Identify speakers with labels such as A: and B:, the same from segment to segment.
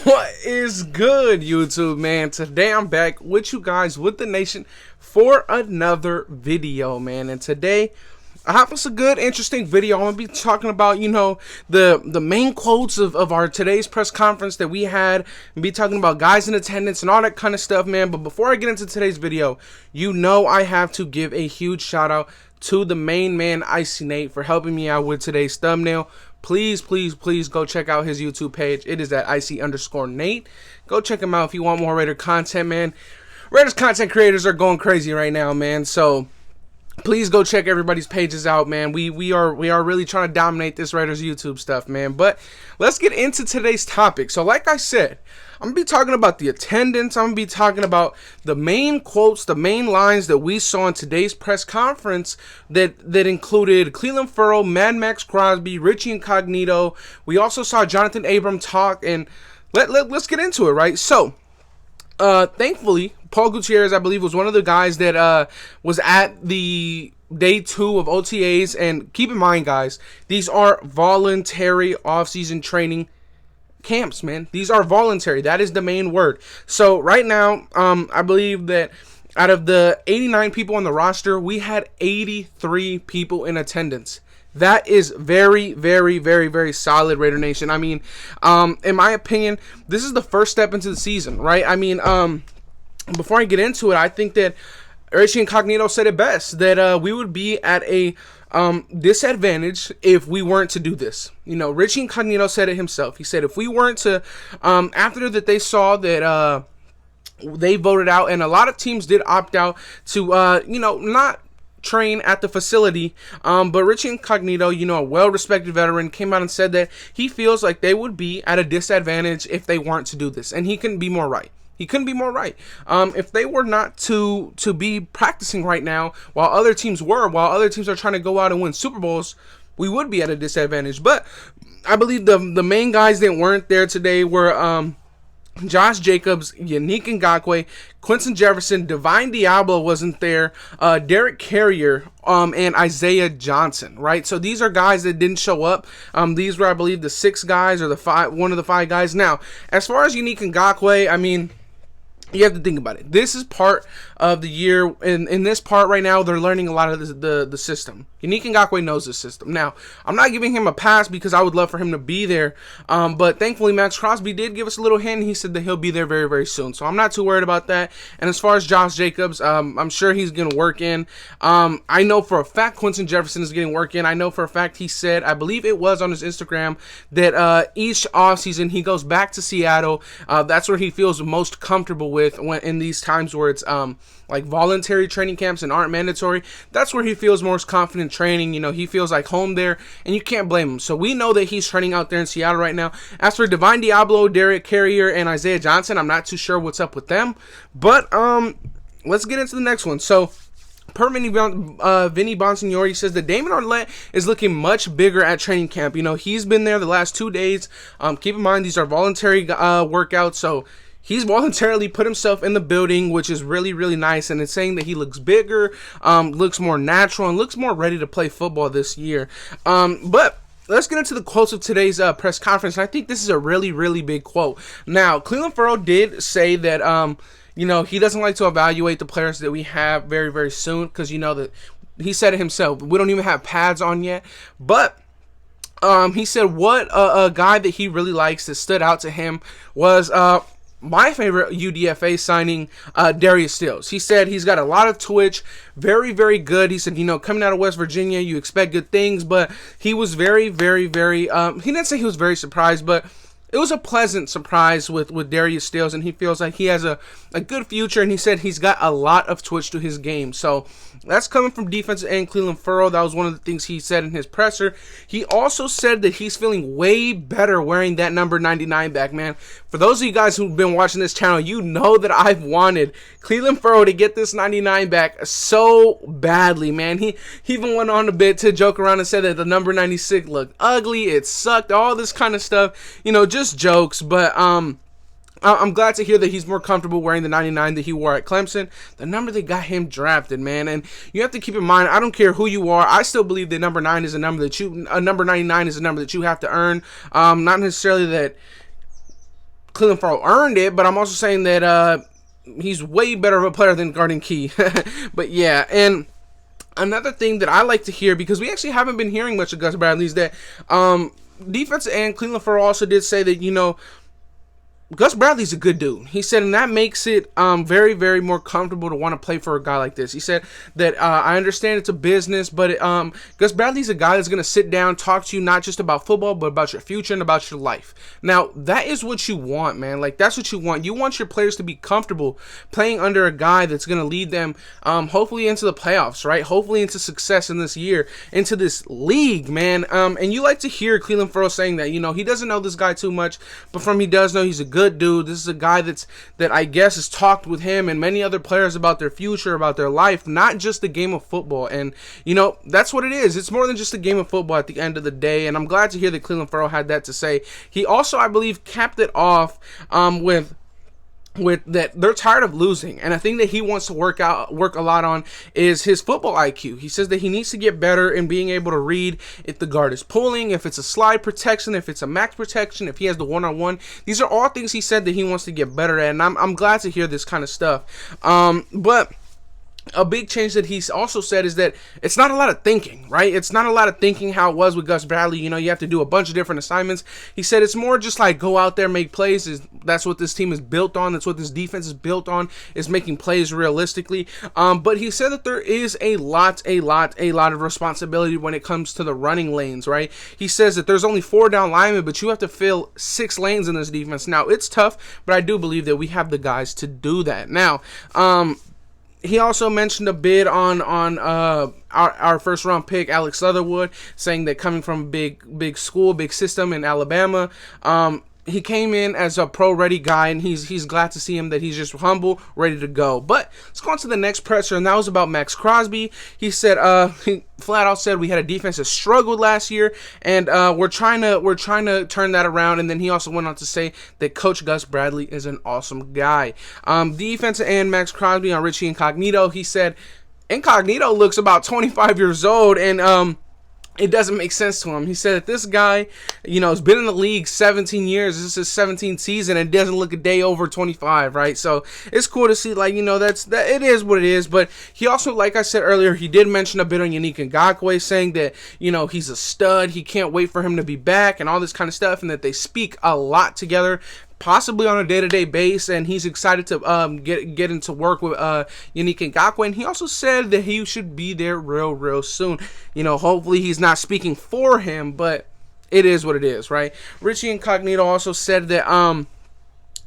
A: What is good, YouTube, man? Today I'm back with you guys, with the nation, for another video, man. And today I have us a good, interesting video. I'm gonna be talking about, the main quotes of our today's press conference that we had, and be talking about guys in attendance and all that kind of stuff, man. But before I get into today's video, I have to give a huge shout out to the main man, Icy Nate, for helping me out with today's thumbnail. Please go check out his YouTube page. It is at icy_Nate. Go check him out if you want more Raider content, man. Raiders content creators are going crazy right now, man. So please go check everybody's pages out, man. We are really trying to dominate this Raiders YouTube stuff, man. But let's get into today's topic. So like I said, I'm going to be talking about the attendance. I'm going to be talking about the main quotes, the main lines that we saw in today's press conference that included Clelin Ferrell, Mad Max Crosby, Richie Incognito. We also saw Jonathan Abram talk, and let's get into it, right? So, thankfully, Paul Gutierrez, I believe, was one of the guys that was at the day 2 of OTAs. And keep in mind, guys, these are voluntary off-season training camps, man. These are voluntary. That is the main word. So right now, I believe that out of the 89 people on the roster, we had 83 people in attendance. That is very solid, Raider Nation. I mean, in my opinion, this is the first step into the season, right? I mean, before I get into it, I think that Richie Incognito said it best, that we would be at a disadvantage if we weren't to do this. Richie Incognito said it himself. He said if we weren't to, after that they saw that they voted out, and a lot of teams did opt out to, not train at the facility, but Richie Incognito, a well-respected veteran, came out and said that he feels like they would be at a disadvantage if they weren't to do this, and he couldn't be more right. He couldn't be more right. If they were not to be practicing right now, while other teams are trying to go out and win Super Bowls, we would be at a disadvantage. But I believe the main guys that weren't there today were Josh Jacobs, Yannick Ngakoue, Quentin Jefferson, Divine Diablo wasn't there, Derek Carrier, and Isaiah Johnson, right? So these are guys that didn't show up. These were, I believe, the 6 guys, or one of the 5 guys. Now, as far as Yannick Ngakoue, I mean, you have to think about it. This is part of the year. In this part right now, they're learning a lot of the system. Yannick Ngakoue knows the system. Now, I'm not giving him a pass because I would love for him to be there. But thankfully, Max Crosby did give us a little hint. He said that he'll be there very soon. So I'm not too worried about that. And as far as Josh Jacobs, I'm sure he's going to work in. I know for a fact Quentin Jefferson is getting work in. I know for a fact he said, I believe it was on his Instagram, that each offseason he goes back to Seattle. That's where he feels most comfortable with when in these times where it's like voluntary training camps and aren't mandatory. That's where he feels most confident training. He feels like home there, and you can't blame him. So we know that he's training out there in Seattle right now. As for Divine Diablo, Derek Carrier, and Isaiah Johnson, I'm not too sure what's up with them. But let's get into the next one. So per Vinny Bonsignori says that Damon Arnett is looking much bigger at training camp. He's been there the last 2 days. Keep in mind, these are voluntary workouts, so he's voluntarily put himself in the building, which is really nice, and it's saying that he looks bigger, looks more natural, and looks more ready to play football this year. But let's get into the quotes of today's press conference, and I think this is a really big quote. Now, Clelin Ferrell did say that he doesn't like to evaluate the players that we have very soon, because that he said it himself. We don't even have pads on yet, but he said what a guy that he really likes that stood out to him was my favorite UDFA signing, Darius Stills. He said he's got a lot of twitch, very good. He said, coming out of West Virginia, you expect good things, but he was very, he didn't say he was very surprised, but it was a pleasant surprise with Darius Stills, and he feels like he has a good future, and he said he's got a lot of twitch to his game. So that's coming from defensive end Clelin Ferrell. That was one of the things he said in his presser. He also said that he's feeling way better wearing that number 99 back, man. For those of you guys who've been watching this channel, you know that I've wanted Clelin Ferrell to get this 99 back so badly, man. He even went on a bit to joke around and said that the number 96 looked ugly, it sucked, all this kind of stuff. Just jokes, but I'm glad to hear that he's more comfortable wearing the 99 that he wore at Clemson, the number that got him drafted, man. And you have to keep in mind, I don't care who you are, I still believe that number 9 is a number that number 99 is a number that you have to earn. Not necessarily that Cleveland Farrell earned it, but I'm also saying that he's way better of a player than Garden Key. But yeah, and another thing that I like to hear, because we actually haven't been hearing much of Gus Bradley, is that defense and Cleveland Farrell also did say that, you know, Gus Bradley's a good dude. He said, and that makes it very, very more comfortable to want to play for a guy like this. He said that I understand it's a business, but Gus Bradley's a guy that's going to sit down, talk to you not just about football, but about your future and about your life. Now, that is what you want, man. Like, that's what you want. You want your players to be comfortable playing under a guy that's going to lead them hopefully into the playoffs, right? Hopefully into success in this year, into this league, man. And you like to hear Cleveland Farrell saying that, you know, he doesn't know this guy too much, but from he does know he's a good dude. This is a guy that I guess has talked with him and many other players about their future, about their life, not just the game of football. And you know, that's what it is. It's more than just a game of football at the end of the day. And I'm glad to hear that Cleveland Farrell had that to say. He also, I believe, capped it off with that they're tired of losing, and a thing that he wants to work a lot on is his football IQ. He says that he needs to get better in being able to read if the guard is pulling, if it's a slide protection, if it's a max protection, if he has the one-on-one. These are all things he said that he wants to get better at, and I'm glad to hear this kind of stuff. But a big change that he's also said is that it's not a lot of thinking, right? It's not a lot of thinking how it was with Gus Bradley. You know, you have to do a bunch of different assignments. He said it's more just like go out there, make plays. That's what this team is built on. That's what this defense is built on, is making plays realistically. But he said that there is a lot of responsibility when it comes to the running lanes, right? He says that there's only 4 down linemen, but you have to fill 6 lanes in this defense. Now, it's tough, but I do believe that we have the guys to do that. Now, he also mentioned a bit on our first round pick, Alex Otherwood, saying that coming from a big school, big system in Alabama, he came in as a pro-ready guy, and he's glad to see him that he's just humble, ready to go. But let's go on to the next presser, and that was about Max Crosby. He said he flat out said we had a defense that struggled last year, and we're trying to turn that around. And then he also went on to say that Coach Gus Bradley is an awesome guy. Defensive end Max Crosby on Richie Incognito. He said Incognito looks about 25 years old, and it doesn't make sense to him. He said that this guy, you know, has been in the league 17 years. This is his 17th season, and doesn't look a day over 25, right? So it's cool to see, like, you know, that it is what it is. But he also, like I said earlier, he did mention a bit on Yannick Ngakoue, saying that, you know, he's a stud. He can't wait for him to be back and all this kind of stuff, and that they speak a lot together, possibly on a day-to-day basis, and he's excited to get into work with Yannick Ngakoue. And he also said that he should be there real soon. You know, hopefully he's not speaking for him, but it is what it is, right? Richie Incognito also said that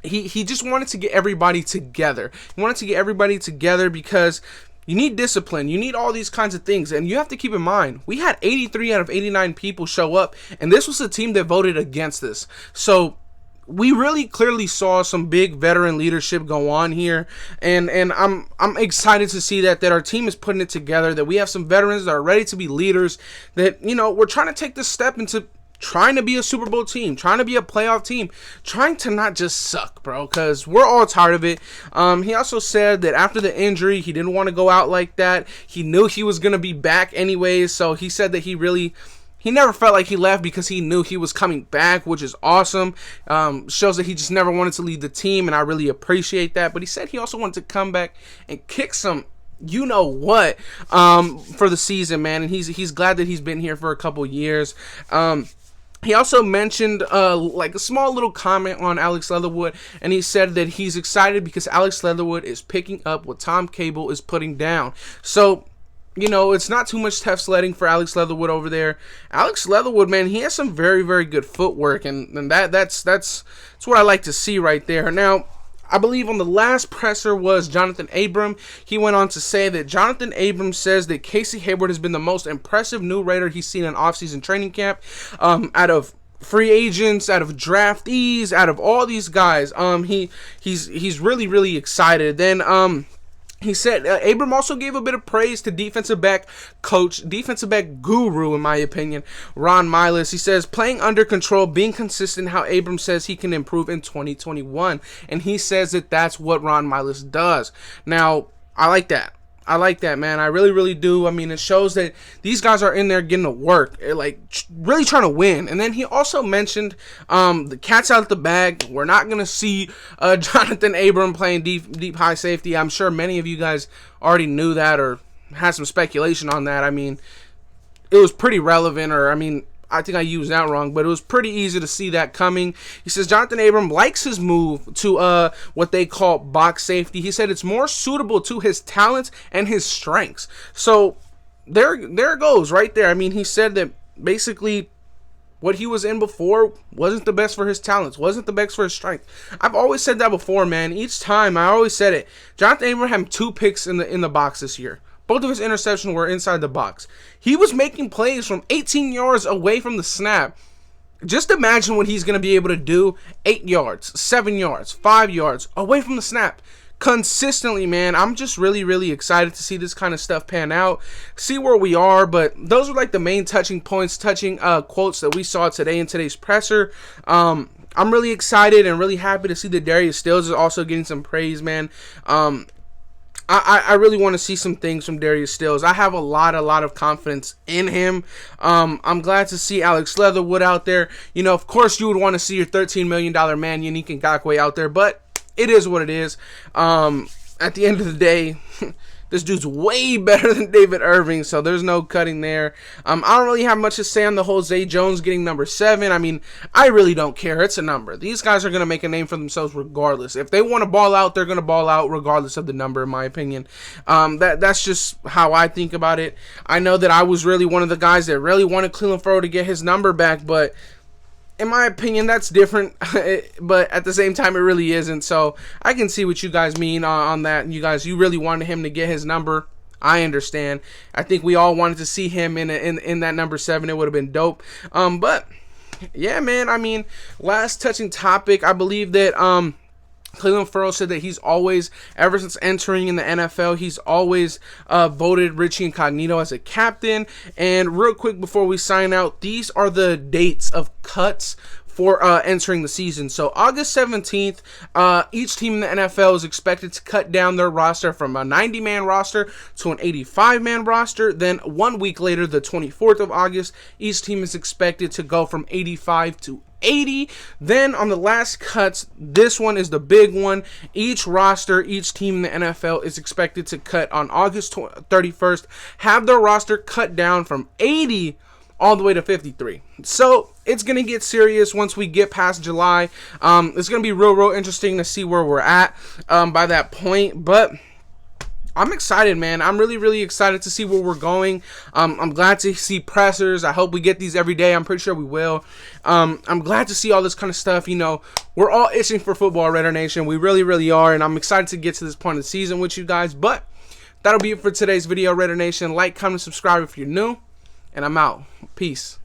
A: he just wanted to get everybody together. He wanted to get everybody together because you need discipline. You need all these kinds of things. And you have to keep in mind, we had 83 out of 89 people show up, and this was a team that voted against this. So we really clearly saw some big veteran leadership go on here, and I'm excited to see that our team is putting it together, that we have some veterans that are ready to be leaders, that, you know, we're trying to take this step into trying to be a Super Bowl team, trying to be a playoff team, trying to not just suck, bro, because we're all tired of it. He also said that after the injury, he didn't want to go out like that. He knew he was going to be back anyways, so he said that he never felt like he left because he knew he was coming back, which is awesome. Shows that he just never wanted to leave the team, and I really appreciate that. But he said he also wanted to come back and kick some you-know-what for the season, man. And he's glad that he's been here for a couple years. He also mentioned like a small little comment on Alex Leatherwood, and he said that he's excited because Alex Leatherwood is picking up what Tom Cable is putting down. So, you know, it's not too much tough sledding for Alex Leatherwood over there. Alex Leatherwood, man, he has some very, very good footwork, and that's what I like to see right there. Now, I believe on the last presser was Jonathan Abram. He went on to say that Jonathan Abram says that Casey Hayward has been the most impressive new Raider he's seen in offseason training camp. Out of free agents, out of draftees, out of all these guys, he's really, really excited. Then he said Abram also gave a bit of praise to defensive back guru, in my opinion, Ron Miles. He says playing under control, being consistent, how Abram says he can improve in 2021. And he says that that's what Ron Miles does. Now, I like that. I like that, man. I really, really do. I mean, it shows that these guys are in there getting to work, like really trying to win. And then he also mentioned the cat's out of the bag. We're not going to see Jonathan Abram playing deep high safety. I'm sure many of you guys already knew that or had some speculation on that. I mean, it was pretty relevant, or I mean, I think I used that wrong, but it was pretty easy to see that coming. He says Jonathan Abram likes his move to what they call box safety. He said it's more suitable to his talents and his strengths. So there it goes right there. I mean, he said that basically what he was in before wasn't the best for his talents, wasn't the best for his strength. I've always said that before, man. Each time I always said it. Jonathan Abram had 2 picks in the box this year. Both of his interceptions were inside the box. He was making plays from 18 yards away from the snap. Just imagine what he's going to be able to do 8 yards, 7 yards, 5 yards away from the snap. Consistently, man. I'm just really, really excited to see this kind of stuff pan out, see where we are. But those are like the main touching points, touching quotes that we saw today in today's presser. I'm really excited and really happy to see that Darius Stills is also getting some praise, man. I really want to see some things from Darius Stills. I have a lot of confidence in him. I'm glad to see Alex Leatherwood out there. You know, of course, you would want to see your $13 million man, Unique Ngakoue, out there, but it is what it is. At the end of the day, this dude's way better than David Irving, so there's no cutting there. I don't really have much to say on the whole Zay Jones getting number 7. I mean, I really don't care. It's a number. These guys are going to make a name for themselves regardless. If they want to ball out, they're going to ball out regardless of the number, in my opinion. That's just how I think about it. I know that I was really one of the guys that really wanted Clelin Ferrell to get his number back, but in my opinion, that's different, but at the same time, it really isn't. So I can see what you guys mean on that. You really wanted him to get his number. I understand. I think we all wanted to see him in that number 7. It would have been dope. But yeah, man. I mean, last touching topic. I believe that Clelin Ferrell said that he's always, ever since entering in the NFL, he's always voted Richie Incognito as a captain. And real quick before we sign out, these are the dates of cuts for entering the season. So August 17th, each team in the NFL is expected to cut down their roster from a 90-man roster to an 85-man roster. Then 1 week later, the 24th of August, each team is expected to go from 85 to 80. Then on the last cuts, this one is the big one. Each roster, each team in the NFL is expected to cut on August 31st, have their roster cut down from 80 all the way to 53. So it's going to get serious once we get past July. It's going to be real interesting to see where we're at by that point. But I'm excited, man. I'm really excited to see where we're going. I'm glad to see pressers. I hope we get these every day. I'm pretty sure we will. I'm glad to see all this kind of stuff. You know, we're all itching for football, Raider Nation. We really are, and I'm excited to get to this point of the season with you guys. But that'll be it for today's video, Raider Nation. Like, comment, subscribe if you're new, and I'm out. Peace.